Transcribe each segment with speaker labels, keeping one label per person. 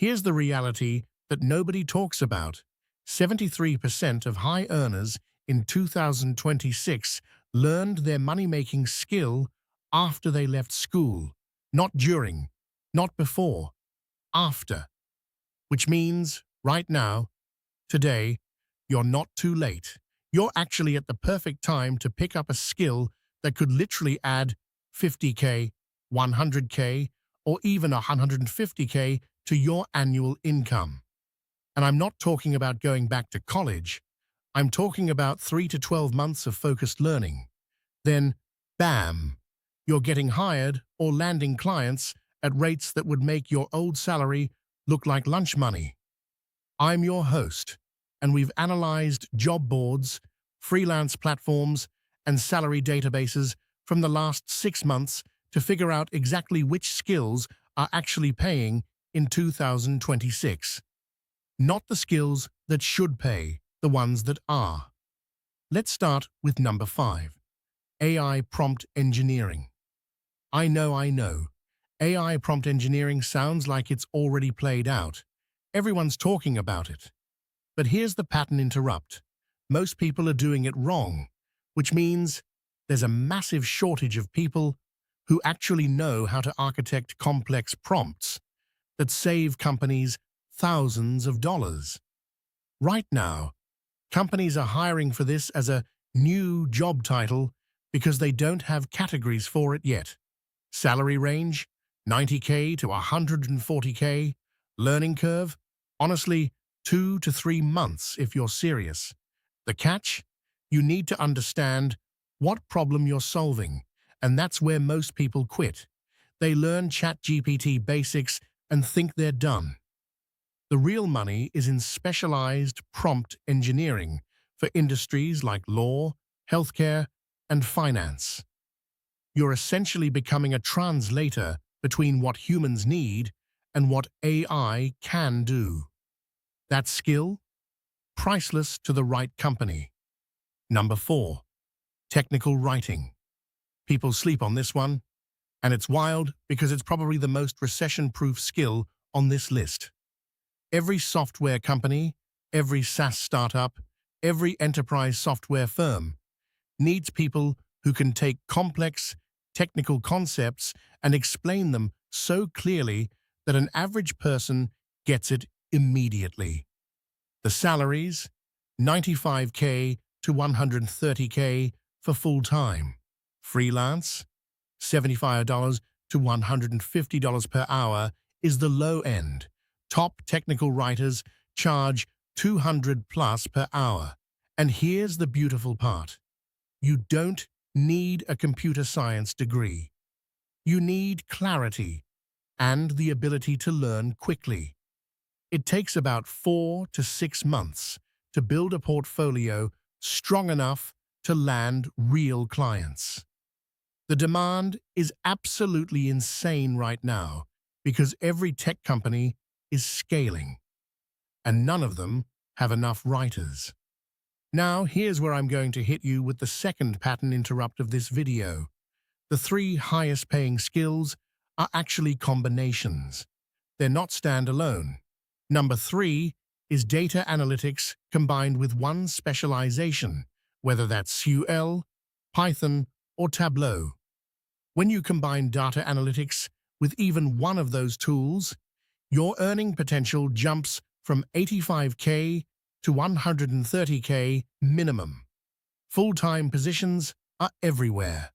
Speaker 1: Here's the reality that nobody talks about. 73% of high earners in 2026 learned their money-making skill after they left school, not during, not before, after. Which means, right now, today, you're not too late. You're actually at the perfect time to pick up a skill that could literally add 50K, 100K, or even 150K to your annual income. And I'm not talking about going back to college. I'm talking about 3 to 12 months of focused learning. Then, bam, you're getting hired or landing clients at rates that would make your old salary look like lunch money. I'm your host, and we've analyzed job boards, freelance platforms, and salary databases from the last 6 months to figure out exactly which skills are actually paying in 2026. Not the skills that should pay, the ones that are. Let's start with number 5, AI prompt engineering. I know. AI prompt engineering sounds like it's already played out. Everyone's talking about it. But here's the pattern interrupt. Most people are doing it wrong, which means there's a massive shortage of people who actually know how to architect complex prompts that save companies thousands of dollars. Right now, companies are hiring for this as a new job title because they don't have categories for it yet. Salary range, 90K to 140K. Learning curve, honestly, 2 to 3 months if you're serious. The catch? You need to understand what problem you're solving, and that's where most people quit. They learn ChatGPT basics and think they're done. The real money is in specialized prompt engineering for industries like law, healthcare, and finance. You're essentially becoming a translator between what humans need and what AI can do. That skill? Priceless to the right company. Number 4, technical writing. People sleep on this one, and it's wild because it's probably the most recession-proof skill on this list. Every software company, every SaaS startup, every enterprise software firm needs people who can take complex, technical concepts and explain them so clearly that an average person gets it immediately. The salaries, 95K to 130K for full-time. Freelance, $75 to $150 per hour is the low end. Top technical writers charge $200 plus per hour. And here's the beautiful part. You don't need a computer science degree. You need clarity and the ability to learn quickly. It takes about 4 to 6 months to build a portfolio strong enough to land real clients. The demand is absolutely insane right now because every tech company is scaling, and none of them have enough writers. Now, here's where I'm going to hit you with the second pattern interrupt of this video. The 3 highest paying skills are actually combinations. They're not standalone. Number 3 is data analytics combined with one specialization, whether that's SQL, Python, or Tableau. When you combine data analytics with even one of those tools, your earning potential jumps from 85K to 130K minimum. Full-time positions are everywhere.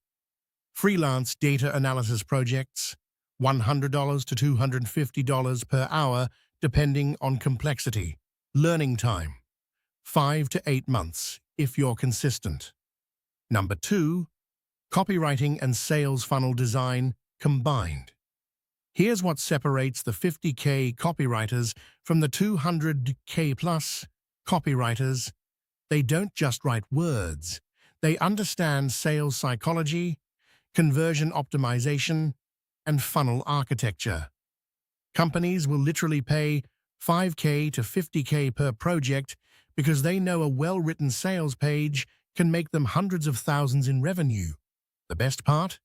Speaker 1: Freelance data analysis projects, $100 to $250 per hour depending on complexity. Learning time, 5 to 8 months if you're consistent. Number 2, copywriting and sales funnel design combined. Here's what separates the 50K copywriters from the 200K plus copywriters. They don't just write words. They understand sales psychology, conversion optimization, and funnel architecture. Companies will literally pay 5K to 50K per project because they know a well-written sales page can make them hundreds of thousands in revenue. The best part?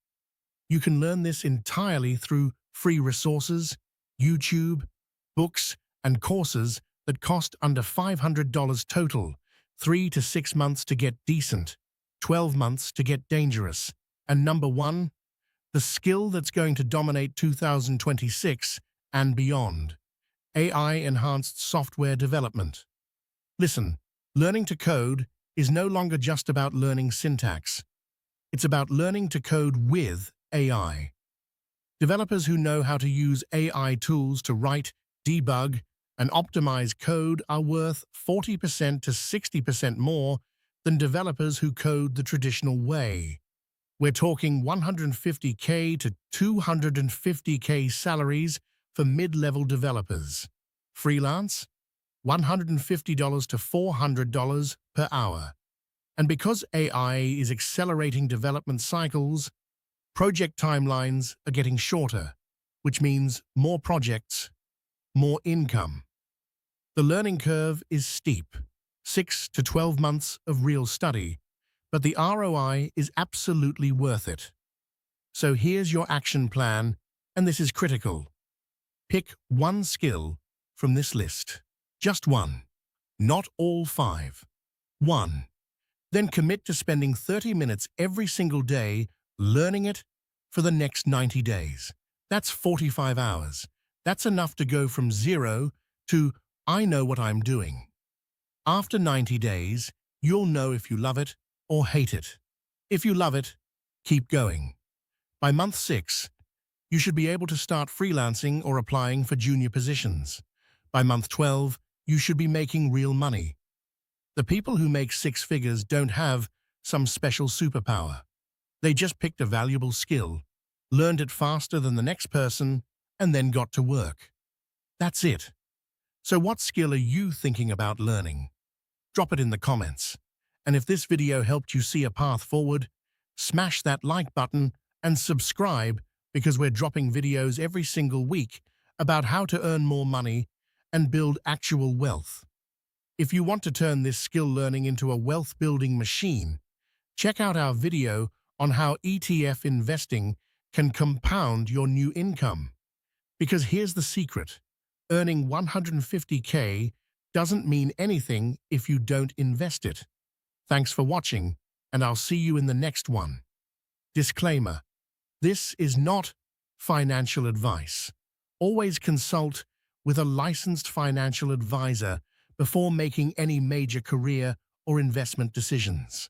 Speaker 1: You can learn this entirely through free resources, YouTube, books, and courses that cost under $500 total, 3 to 6 months to get decent, 12 months to get dangerous. And number one, the skill that's going to dominate 2026 and beyond: AI-enhanced software development. Listen, learning to code is no longer just about learning syntax. It's about learning to code with AI. Developers who know how to use AI tools to write, debug, and optimize code are worth 40% to 60% more than developers who code the traditional way. We're talking $150K to $250K salaries for mid-level developers. Freelance? $150 to $400 per hour. And because AI is accelerating development cycles, project timelines are getting shorter, which means more projects, more income. The learning curve is steep, 6 to 12 months of real study, but the ROI is absolutely worth it. So here's your action plan, and this is critical. Pick one skill from this list. Just one, not all 5. 1. Then commit to spending 30 minutes every single day learning it for the next 90 days. That's 45 hours. That's enough to go from 0 to "I know what I'm doing." After 90 days, you'll know if you love it or hate it. If you love it, keep going. By month 6, you should be able to start freelancing or applying for junior positions. By month 12, you should be making real money. The people who make 6 figures don't have some special superpower. They just picked a valuable skill, learned it faster than the next person, and then got to work. That's it. So what skill are you thinking about learning? Drop it in the comments. And if this video helped you see a path forward, smash that like button and subscribe, because we're dropping videos every single week about how to earn more money and build actual wealth. If you want to turn this skill learning into a wealth-building machine, check out our video on how ETF investing can compound your new income. Because here's the secret: earning $150K doesn't mean anything if you don't invest it. Thanks for watching, and I'll see you in the next one. Disclaimer: this is not financial advice. Always consult with a licensed financial advisor before making any major career or investment decisions.